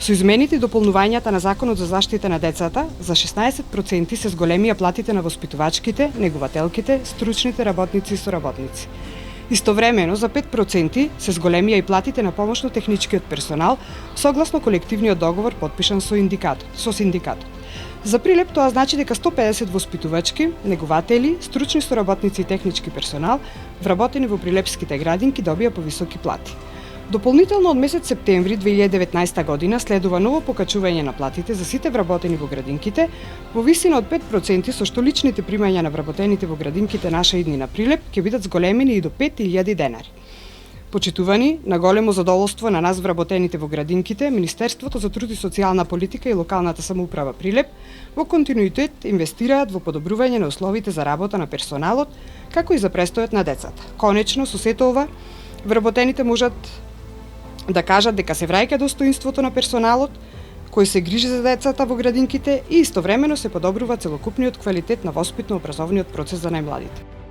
Со измените и дополнувањата на Законот за заштита на децата, за 16% се зголемија платите на воспитувачките, негувателките, стручните работници и соработници. Истовремено, за 5% се зголемија и платите на помошно-техничкиот персонал, согласно колективниот договор подпишан со синдикатот. За Прилеп тоа значи дека 150 воспитувачки, негуватели, стручни соработници и технички персонал, вработени во прилепските градинки, добија повисоки плати. Дополнително од месец септември 2019 година следува ново покачување на платите за сите вработени во градинките во висина од 5%, со што личните примања на вработените во градинките наша идни на Прилеп ќе бидат зголемени и до 5000 денари. Почитувани, на големо задоволство на нас вработените во градинките, Министерството за труд и социјална политика и локалната самоуправа Прилеп во континуитет инвестираат во подобрување на условите за работа на персоналот, како и за престојот на децата. Конечно, со сето ова, вработените можат да кажат дека се враќа достоинството на персоналот, кој се грижи за децата во градинките и истовремено се подобрува целокупниот квалитет на воспитно-образовниот процес за најмладите.